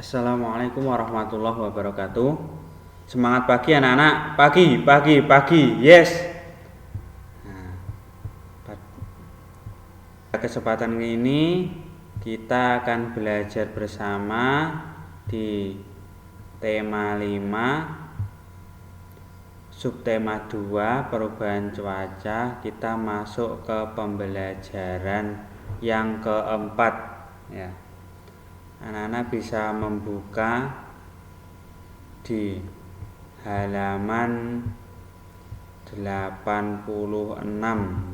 Assalamualaikum warahmatullahi wabarakatuh. Semangat pagi anak-anak. Pagi. Yes. Nah, pada kesempatan ini kita akan belajar bersama di tema 5, subtema 2, perubahan cuaca. Kita masuk ke pembelajaran yang keempat, ya. Anak-anak bisa membuka di halaman 86,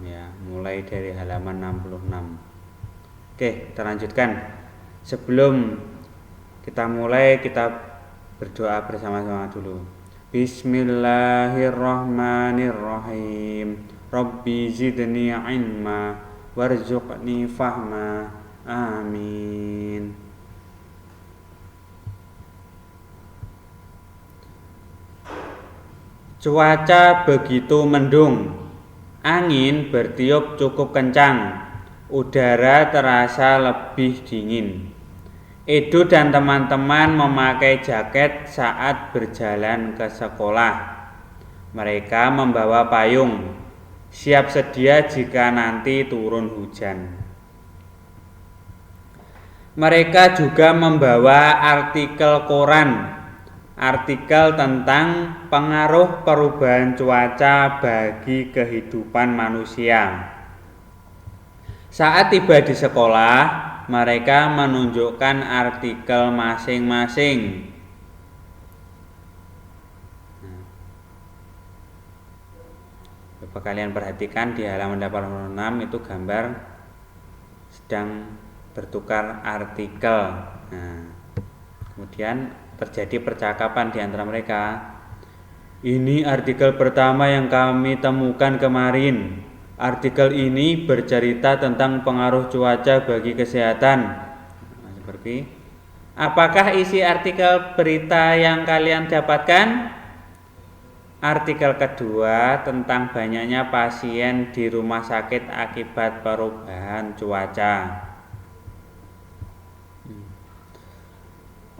ya, mulai dari halaman 66. Oke, kita lanjutkan. Sebelum kita mulai, kita berdoa bersama-sama dulu. Bismillahirrahmanirrahim. Rabbi zidni ilma warzuqni fahma. Amin. Cuaca begitu mendung, angin bertiup cukup kencang, udara terasa lebih dingin. Edo dan teman-teman memakai jaket saat berjalan ke sekolah. Mereka membawa payung, siap sedia jika nanti turun hujan. Mereka juga membawa artikel koran, artikel tentang pengaruh perubahan cuaca bagi kehidupan manusia. Saat tiba di sekolah, mereka menunjukkan artikel masing-masing. Coba kalian perhatikan di halaman 86 itu gambar sedang bertukar artikel. Kemudian terjadi percakapan di antara mereka. Ini artikel pertama yang kami temukan kemarin. Artikel ini bercerita tentang pengaruh cuaca bagi kesehatan. Seperti, apakah isi artikel berita yang kalian dapatkan? Artikel kedua tentang banyaknya pasien di rumah sakit akibat perubahan cuaca.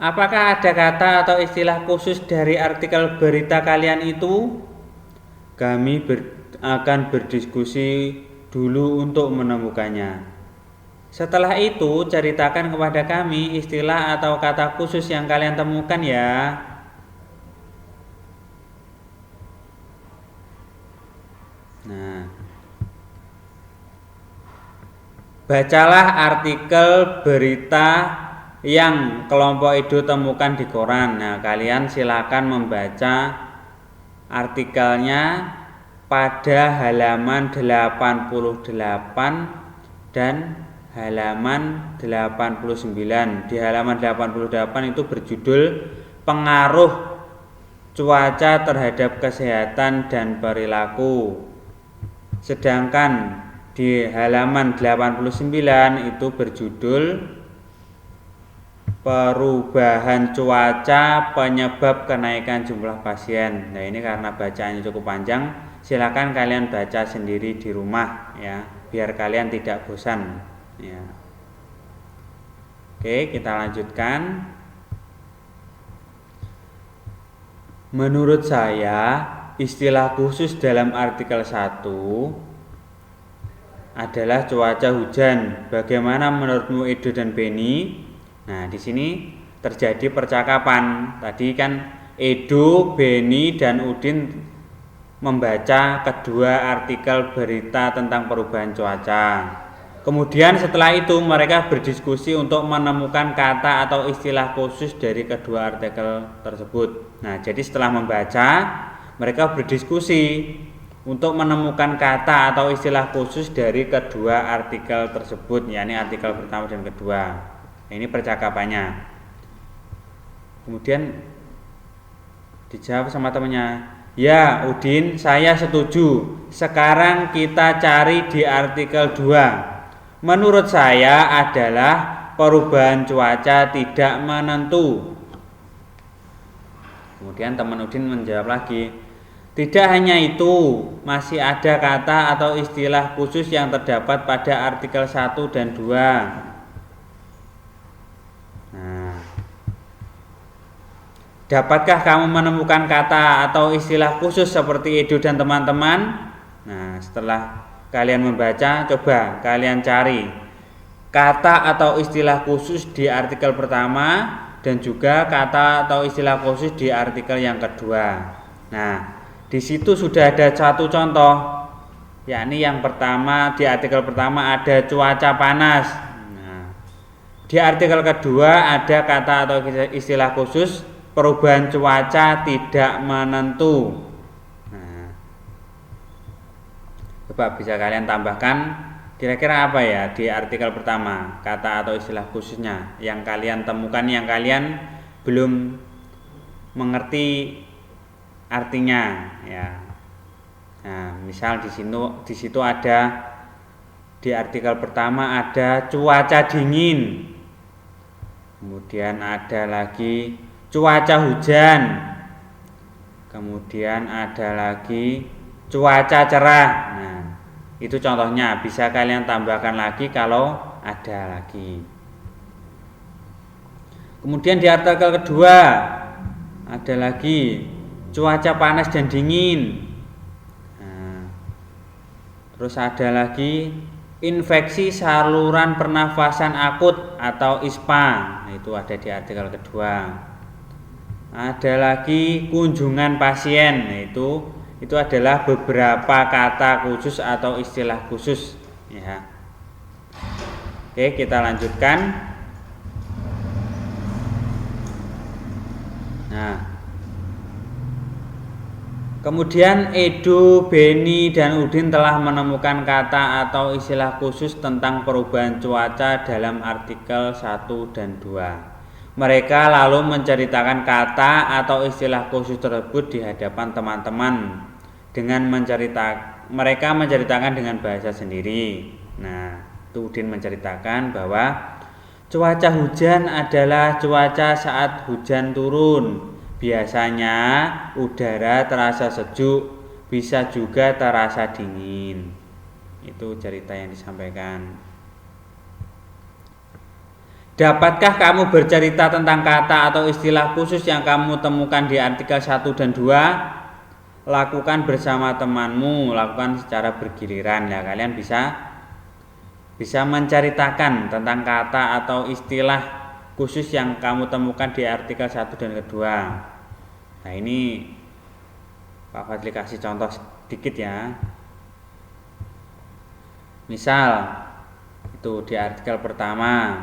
Apakah ada kata atau istilah khusus dari artikel berita kalian itu? Kami akan berdiskusi dulu untuk menemukannya. Setelah itu, ceritakan kepada kami istilah atau kata khusus yang kalian temukan, ya. Bacalah artikel berita yang kelompok Edo temukan di koran. Kalian silakan membaca artikelnya pada halaman 88 dan halaman 89. Di halaman 88 itu berjudul pengaruh cuaca terhadap kesehatan dan perilaku. Sedangkan di halaman 89 itu berjudul perubahan cuaca penyebab kenaikan jumlah pasien. Nah, ini karena bacaannya cukup panjang, silakan kalian baca sendiri di rumah, ya, biar kalian tidak bosan, ya. Oke, kita lanjutkan. Menurut saya, istilah khusus dalam artikel 1 adalah cuaca hujan. Bagaimana menurutmu Edo dan Beni? Nah, di sini terjadi percakapan. Tadi kan Edo, Beni, dan Udin membaca kedua artikel berita tentang perubahan cuaca. Kemudian setelah itu mereka berdiskusi untuk menemukan kata atau istilah khusus dari kedua artikel tersebut. Nah, jadi setelah membaca, mereka berdiskusi untuk menemukan kata atau istilah khusus dari kedua artikel tersebut, yakni artikel pertama dan kedua. Ini percakapannya. Kemudian dijawab sama temannya, ya Udin, saya setuju. Sekarang kita cari di artikel 2. Menurut saya adalah perubahan cuaca tidak menentu. Kemudian teman Udin menjawab lagi, tidak hanya itu, masih ada kata atau istilah khusus yang terdapat pada artikel 1 dan 2. Dapatkah kamu menemukan kata atau istilah khusus seperti Edo dan teman-teman? Nah, setelah kalian membaca, coba kalian cari kata atau istilah khusus di artikel pertama dan juga kata atau istilah khusus di artikel yang kedua. Nah, di situ sudah ada satu contoh, yakni yang pertama di artikel pertama ada cuaca panas. Nah, di artikel kedua ada kata atau istilah khusus perubahan cuaca tidak menentu. Nah, coba bisa kalian tambahkan kira-kira apa ya di artikel pertama kata atau istilah khususnya yang kalian temukan yang kalian belum mengerti artinya ya. Nah, misal di situ ada di artikel pertama ada cuaca dingin. Kemudian ada lagi cuaca hujan. Kemudian ada lagi cuaca cerah. Nah, itu contohnya, bisa kalian tambahkan lagi kalau ada lagi. Kemudian di artikel kedua ada lagi cuaca panas dan dingin. Nah, terus ada lagi infeksi saluran pernafasan akut atau ISPA. Nah, itu ada di artikel kedua. Ada lagi kunjungan pasien. Nah, itu adalah beberapa kata khusus atau istilah khusus ya. Oke, kita lanjutkan. Nah, kemudian Edo, Beni, dan Udin telah menemukan kata atau istilah khusus tentang perubahan cuaca dalam artikel 1 dan 2. Mereka lalu menceritakan kata atau istilah khusus tersebut di hadapan teman-teman dengan mereka menceritakan dengan bahasa sendiri. Nah, Udin menceritakan bahwa cuaca hujan adalah cuaca saat hujan turun. Biasanya udara terasa sejuk, bisa juga terasa dingin. Itu cerita yang disampaikan. Dapatkah kamu bercerita tentang kata atau istilah khusus yang kamu temukan di artikel 1 dan 2? Lakukan bersama temanmu, lakukan secara bergiliran ya. Kalian bisa menceritakan tentang kata atau istilah khusus yang kamu temukan di artikel 1 dan kedua. Nah, ini Pak Fadli kasih contoh sedikit ya. Misal itu di artikel pertama,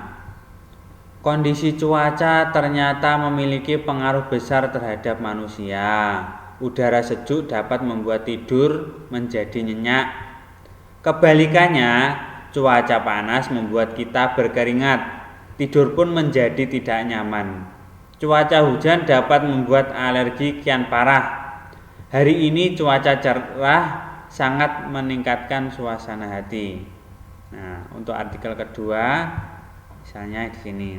kondisi cuaca ternyata memiliki pengaruh besar terhadap manusia. Udara sejuk dapat membuat tidur menjadi nyenyak. Kebalikannya, cuaca panas membuat kita berkeringat. Tidur pun menjadi tidak nyaman. Cuaca hujan dapat membuat alergi kian parah. Hari ini cuaca cerah sangat meningkatkan suasana hati. Nah, untuk artikel kedua, misalnya di sini.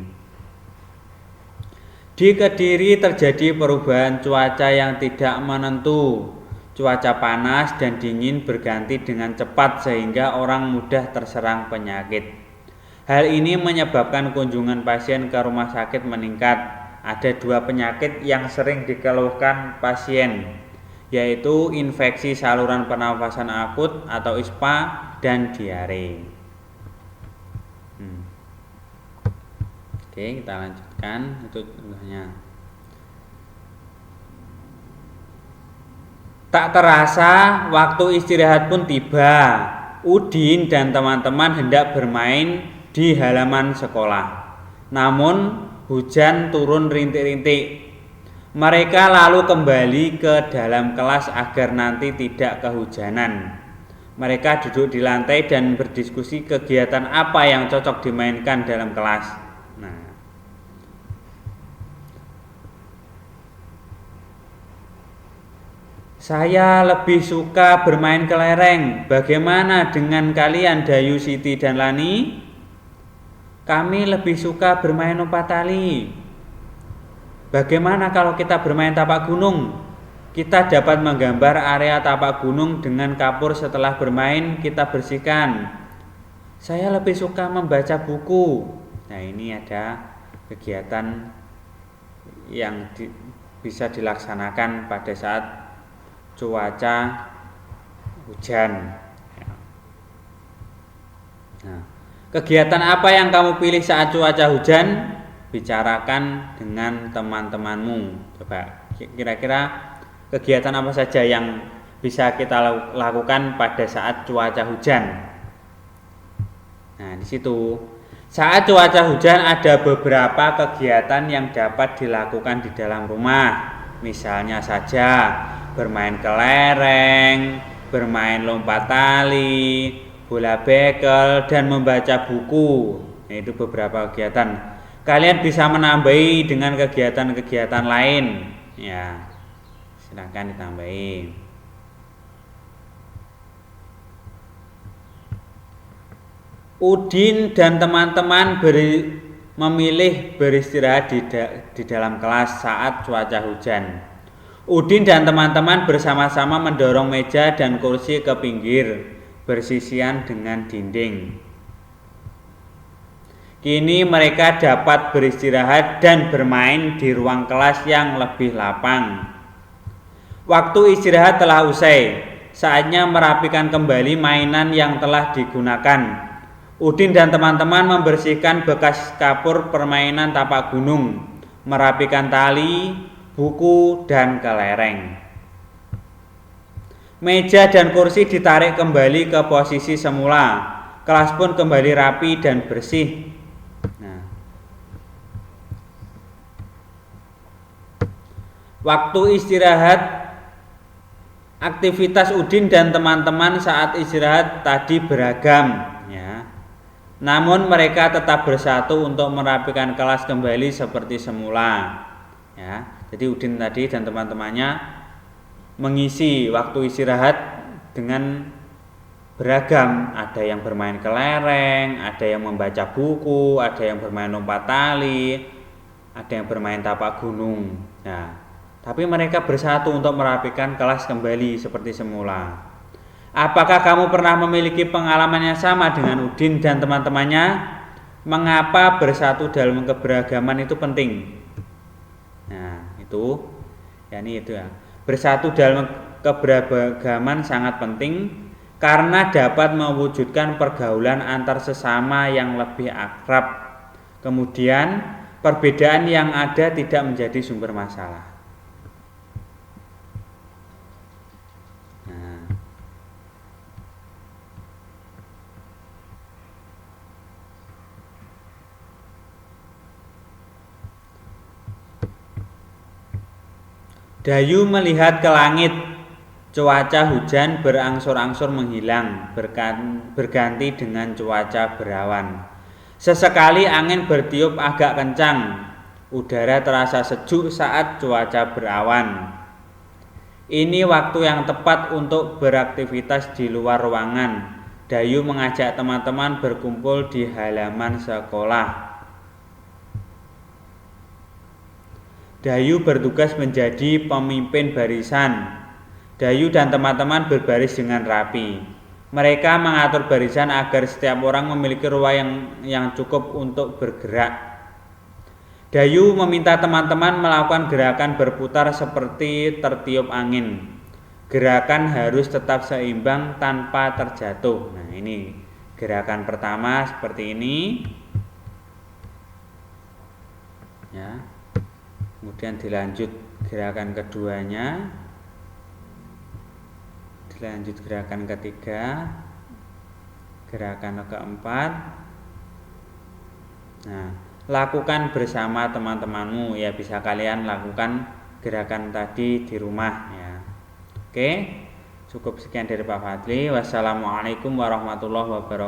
Di Kediri terjadi perubahan cuaca yang tidak menentu. Cuaca panas dan dingin berganti dengan cepat sehingga orang mudah terserang penyakit. Hal ini menyebabkan kunjungan pasien ke rumah sakit meningkat. Ada 2 penyakit yang sering dikeluhkan pasien, yaitu infeksi saluran pernafasan akut atau ISPA dan diare. Oke, kita lanjutkan. Itu contohnya. Tak terasa waktu istirahat pun tiba. Udin dan teman-teman hendak bermain di halaman sekolah. Namun hujan turun rintik-rintik. Mereka lalu kembali ke dalam kelas agar nanti tidak kehujanan. Mereka duduk di lantai dan berdiskusi kegiatan apa yang cocok dimainkan dalam kelas. Nah, saya lebih suka bermain kelereng. Bagaimana dengan kalian, Dayu, Siti, dan Lani? Kami lebih suka bermain lompat tali. Bagaimana kalau kita bermain tapak gunung? Kita dapat menggambar area tapak gunung dengan kapur. Setelah bermain, kita bersihkan. Saya lebih suka membaca buku. Nah, ini ada kegiatan yang bisa dilaksanakan pada saat cuaca hujan. Nah, kegiatan apa yang kamu pilih saat cuaca hujan? Bicarakan dengan teman-temanmu. Coba kira-kira kegiatan apa saja yang bisa kita lakukan pada saat cuaca hujan. Nah, di situ saat cuaca hujan ada beberapa kegiatan yang dapat dilakukan di dalam rumah. Misalnya saja bermain kelereng, bermain lompat tali, bola bekel, dan membaca buku. Nah, itu beberapa kegiatan. Kalian bisa menambahi dengan kegiatan-kegiatan lain. Ya, silakan ditambahi. Udin dan teman-teman memilih beristirahat di dalam kelas saat cuaca hujan. Udin dan teman-teman bersama-sama mendorong meja dan kursi ke pinggir, bersisian dengan dinding. Kini mereka dapat beristirahat dan bermain di ruang kelas yang lebih lapang. Waktu istirahat telah usai, saatnya merapikan kembali mainan yang telah digunakan. Udin dan teman-teman membersihkan bekas kapur permainan tapak gunung, merapikan tali, buku, dan kelereng. Meja dan kursi ditarik kembali ke posisi semula. Kelas pun kembali rapi dan bersih. Nah, waktu istirahat, aktivitas Udin dan teman-teman saat istirahat tadi beragam. Namun mereka tetap bersatu untuk merapikan kelas kembali seperti semula. Ya, jadi Udin tadi dan teman-temannya mengisi waktu istirahat dengan beragam. Ada yang bermain kelereng, ada yang membaca buku, ada yang bermain lompat tali, ada yang bermain tapak gunung. Ya, tapi mereka bersatu untuk merapikan kelas kembali seperti semula. Apakah kamu pernah memiliki pengalaman yang sama dengan Udin dan teman-temannya? Mengapa bersatu dalam keberagaman itu penting? Nah, itu ya. Bersatu dalam keberagaman sangat penting karena dapat mewujudkan pergaulan antar sesama yang lebih akrab. Kemudian, perbedaan yang ada tidak menjadi sumber masalah. Dayu melihat ke langit. Cuaca hujan berangsur-angsur menghilang, berganti dengan cuaca berawan. Sesekali angin bertiup agak kencang. Udara terasa sejuk saat cuaca berawan. Ini waktu yang tepat untuk beraktivitas di luar ruangan. Dayu mengajak teman-teman berkumpul di halaman sekolah. Dayu bertugas menjadi pemimpin barisan. Dayu dan teman-teman berbaris dengan rapi. Mereka mengatur barisan agar setiap orang memiliki ruang yang cukup untuk bergerak. Dayu meminta teman-teman melakukan gerakan berputar seperti tertiup angin. Gerakan harus tetap seimbang tanpa terjatuh. Nah, ini gerakan pertama seperti ini. Ya. Kemudian dilanjut gerakan keduanya, dilanjut gerakan ketiga, gerakan keempat. Nah, lakukan bersama teman-temanmu ya, bisa kalian lakukan gerakan tadi di rumah ya. Oke, cukup sekian dari Pak Fadli. Wassalamualaikum warahmatullahi wabarakatuh.